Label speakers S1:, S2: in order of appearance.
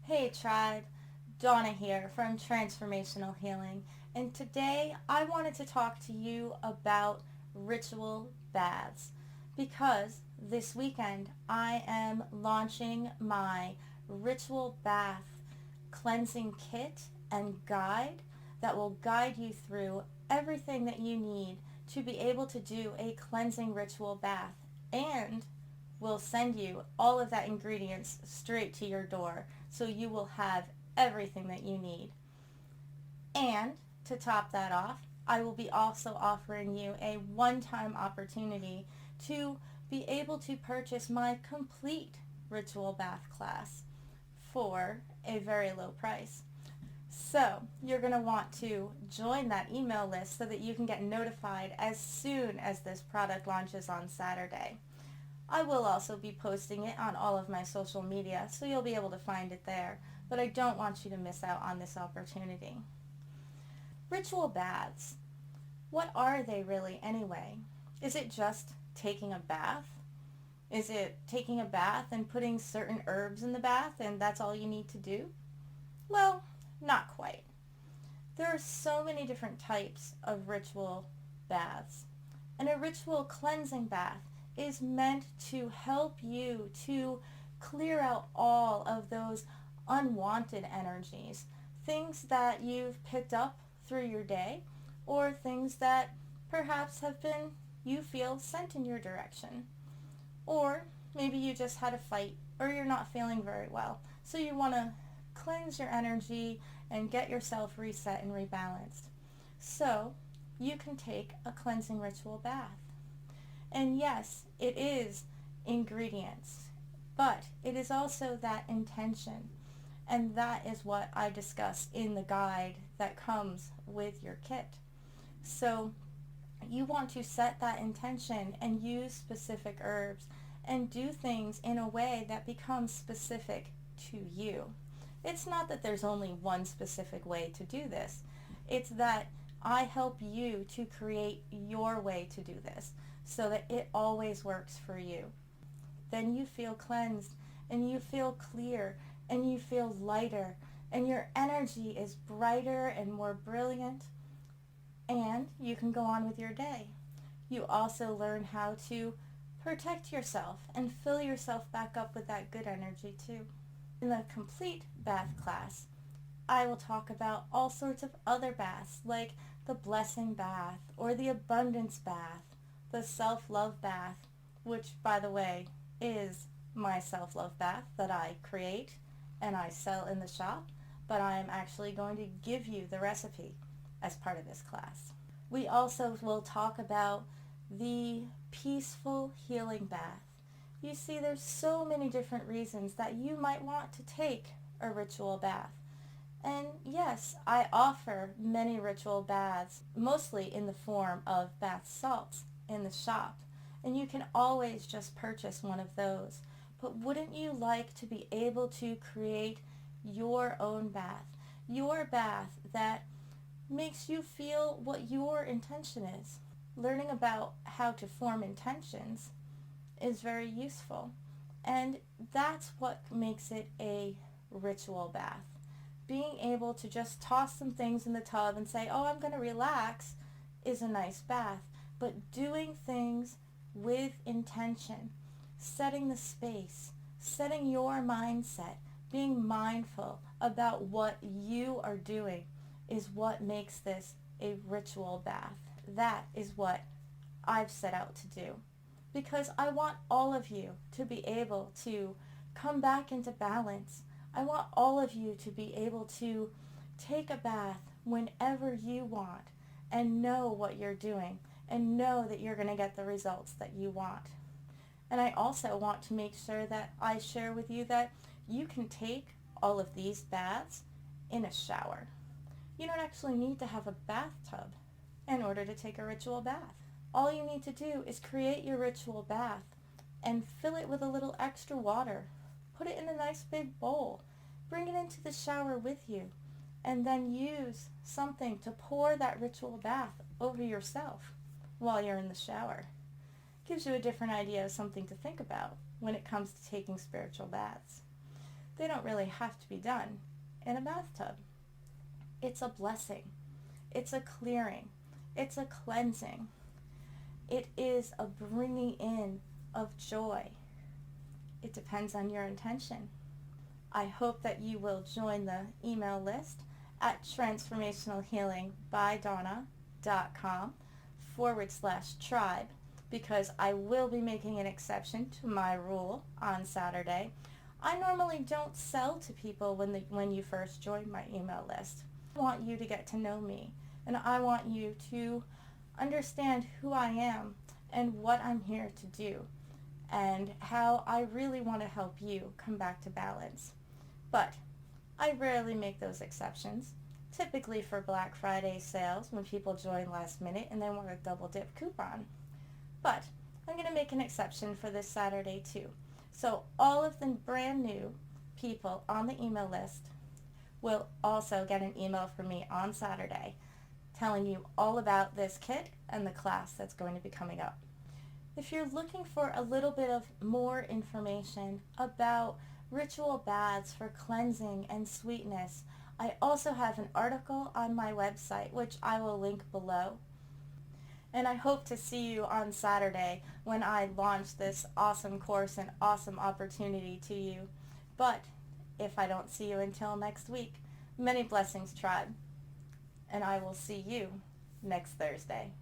S1: Hey tribe, Dawna here from Transformational Healing, and today I wanted to talk to you about ritual baths because this weekend I am launching my ritual bath cleansing kit and guide that will guide you through everything that you need to be able to do a cleansing ritual bath, and will send you all of that ingredients straight to your door so you will have everything that you need. And to top that off, I will be also offering you a one-time opportunity to be able to purchase my complete ritual bath class for a very low price. So you're going to want to join that email list so that you can get notified as soon as this product launches on Saturday. I will also be posting it on all of my social media, so you'll be able to find it there, but I don't want you to miss out on this opportunity. Ritual baths. What are they really anyway? Is it just taking a bath? Is it taking a bath and putting certain herbs in the bath and that's all you need to do? Well, not quite. There are so many different types of ritual baths, and a ritual cleansing bath is meant to help you to clear out all of those unwanted energies, things that you've picked up through your day, or things that perhaps have been, you feel, sent in your direction. Or maybe you just had a fight, or you're not feeling very well, so you want to cleanse your energy and get yourself reset and rebalanced. So you can take a cleansing ritual bath. And yes, it is ingredients, but it is also that intention. And that is what I discuss in the guide that comes with your kit. So you want to set that intention and use specific herbs and do things in a way that becomes specific to you. It's not that there's only one specific way to do this. It's that I help you to create your way to do this so that it always works for you. Then you feel cleansed and you feel clear and you feel lighter and your energy is brighter and more brilliant, and you can go on with your day. You also learn how to protect yourself and fill yourself back up with that good energy too. In the complete bath class, I will talk about all sorts of other baths like the blessing bath or the abundance bath, the self-love bath, which by the way is my self-love bath that I create and I sell in the shop, but I am actually going to give you the recipe as part of this class. We also will talk about the peaceful healing bath. You see, there's so many different reasons that you might want to take a ritual bath. And yes, I offer many ritual baths, mostly in the form of bath salts in the shop. And you can always just purchase one of those. But wouldn't you like to be able to create your own bath? Your bath that makes you feel what your intention is. Learning about how to form intentions is very useful. And that's what makes it a ritual bath. Being able to just toss some things in the tub and say, oh, I'm going to relax, is a nice bath. But doing things with intention, setting the space, setting your mindset, being mindful about what you are doing is what makes this a ritual bath. That is what I've set out to do, because I want all of you to be able to come back into balance. I want all of you to be able to take a bath whenever you want and know what you're doing and know that you're going to get the results that you want. And I also want to make sure that I share with you that you can take all of these baths in a shower. You don't actually need to have a bathtub in order to take a ritual bath. All you need to do is create your ritual bath and fill it with a little extra water. Put it in a nice big bowl. Bring it into the shower with you, and then use something to pour that ritual bath over yourself while you're in the shower. Gives you a different idea of something to think about when it comes to taking spiritual baths. They don't really have to be done in a bathtub. It's a blessing. It's a clearing. It's a cleansing. It is a bringing in of joy. It depends on your intention. I hope that you will join the email list at transformationalhealing.com/tribe, because I will be making an exception to my rule on Saturday. I normally don't sell to people when you first join my email list. I want you to get to know me, and I want you to understand who I am and what I'm here to do, and how I really want to help you come back to balance. But I rarely make those exceptions, typically for Black Friday sales when people join last minute and they want a double dip coupon. But I'm going to make an exception for this Saturday too. So all of the brand new people on the email list will also get an email from me on Saturday telling you all about this kit and the class that's going to be coming up. If you're looking for a little bit of more information about ritual baths for cleansing and sweetness, I also have an article on my website, which I will link below. And I hope to see you on Saturday when I launch this awesome course and awesome opportunity to you. But if I don't see you until next week, many blessings, tribe. And I will see you next Thursday.